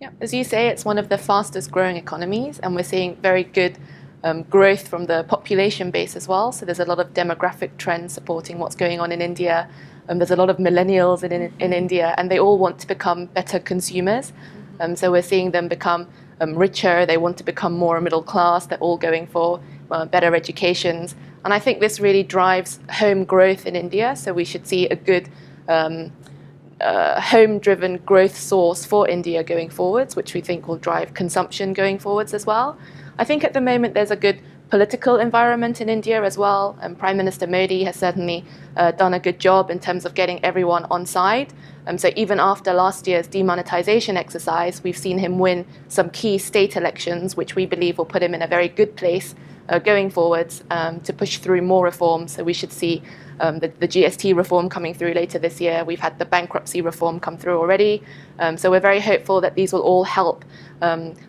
Yeah, as you say, it's one of the fastest growing economies, and we're seeing very good growth from the population base as well. So there's a lot of demographic trends supporting what's going on in India. There's a lot of millennials in India, and they all want to become better consumers. So we're seeing them become richer. They want to become more middle class. They're all going for better educations. And I think this really drives home growth in India. So we should see a good home-driven growth source for India going forwards, which we think will drive consumption going forwards as well. I think at the moment there's a good political environment in India as well. Prime Minister Modi has certainly done a good job in terms of getting everyone on side. So even after last year's demonetization exercise, we've seen him win some key state elections, which we believe will put him in a very good place going forwards to push through more reforms. So we should see the GST reform coming through later this year. We've had the bankruptcy reform come through already. So we're very hopeful that these will all help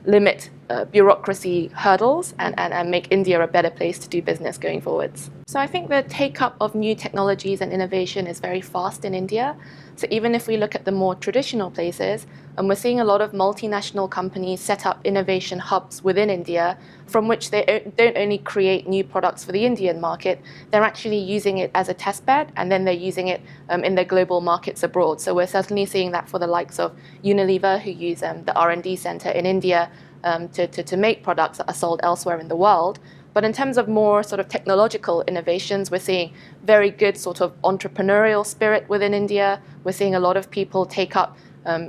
limit bureaucracy hurdles and make India a better place to do business going forwards. So I think the take-up of new technologies and innovation is very fast in India. So even if we look at the more traditional places, we're seeing a lot of multinational companies set up innovation hubs within India, from which they don't only create new products for the Indian market, they're actually using it as a test bed, and then they're using it in their global markets abroad. So we're certainly seeing that for the likes of Unilever, who use the R&D center in India to make products that are sold elsewhere in the world. But in terms of more sort of technological innovations, we're seeing very good sort of entrepreneurial spirit within India. We're seeing a lot of people take up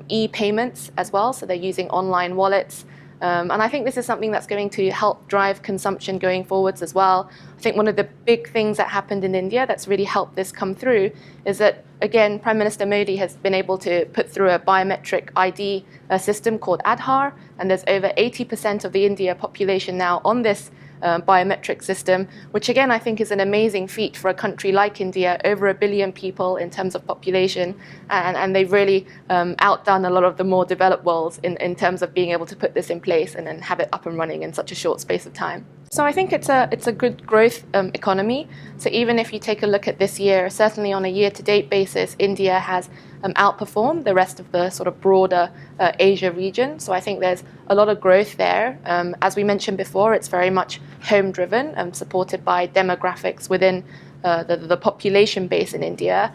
e-payments as well, so they're using online wallets. And I think this is something that's going to help drive consumption going forwards as well. I think one of the big things that happened in India that's really helped this come through is that, again, Prime Minister Modi has been able to put through a biometric ID system called Aadhaar, and there's over 80% of the India population now on this biometric system, which again I think is an amazing feat for a country like India, over 1 billion people in terms of population, and they've really outdone a lot of the more developed worlds in terms of being able to put this in place and then have it up and running in such a short space of time. So I think it's a good growth economy. So even if you take a look at this year, certainly on a year-to-date basis, India has outperformed the rest of the sort of broader Asia region. So I think there's a lot of growth there. As we mentioned before, it's very much home-driven, supported by demographics within the population base in India.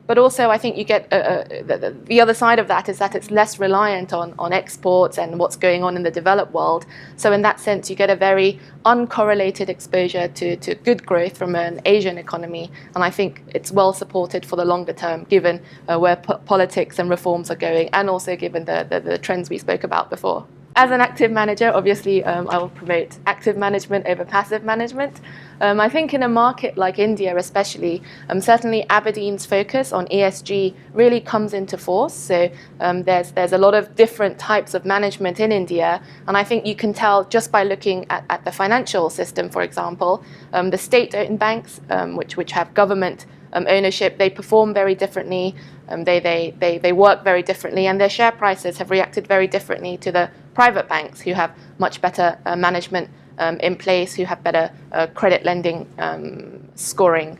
But also, I think you get the other side of that is that it's less reliant on exports and what's going on in the developed world. So in that sense, you get a very uncorrelated exposure to good growth from an Asian economy. And I think it's well supported for the longer term, given where politics and reforms are going, and also given the trends we spoke about before. As an active manager, obviously, I will promote active management over passive management. I think in a market like India especially, certainly Aberdeen's focus on ESG really comes into force. So there's a lot of different types of management in India, and I think you can tell just by looking at the financial system, for example, the state-owned banks, which have government ownership, they perform very differently. They work very differently, and their share prices have reacted very differently to the private banks, who have much better management in place, who have better credit lending scoring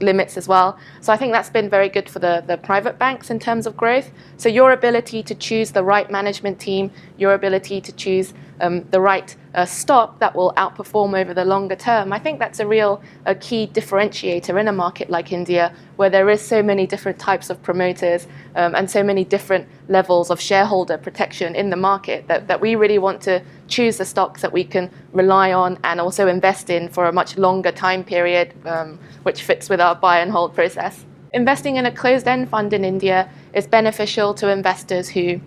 limits as well. So I think that's been very good for the private banks in terms of growth. So your ability to choose the right management team, your ability to choose the right stock that will outperform over the longer term, I think that's a real key differentiator in a market like India, where there is so many different types of promoters and so many different levels of shareholder protection in the market, that we really want to choose the stocks that we can rely on and also invest in for a much longer time period, which fits with our buy and hold process. Investing in a closed-end fund in India is beneficial to investors who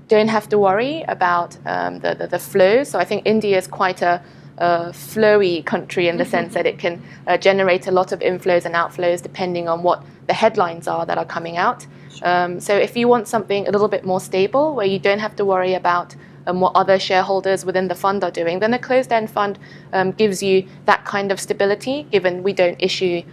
don't have to worry about the flow. So I think India is quite a flowy country in the sense that it can generate a lot of inflows and outflows depending on what the headlines are that are coming out. So if you want something a little bit more stable, where you don't have to worry about what other shareholders within the fund are doing, then a closed-end fund gives you that kind of stability, given we don't issue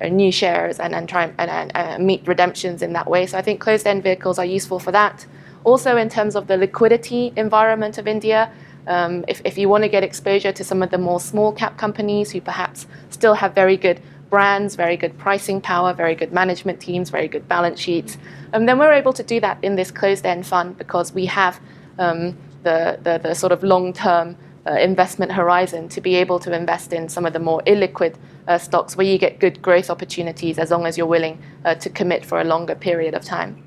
new shares and try and meet redemptions in that way. So I think closed-end vehicles are useful for that. Also, in terms of the liquidity environment of India, if you want to get exposure to some of the more small cap companies who perhaps still have very good brands, very good pricing power, very good management teams, very good balance sheets, then we're able to do that in this closed-end fund because we have the sort of long-term investment horizon to be able to invest in some of the more illiquid stocks where you get good growth opportunities as long as you're willing to commit for a longer period of time.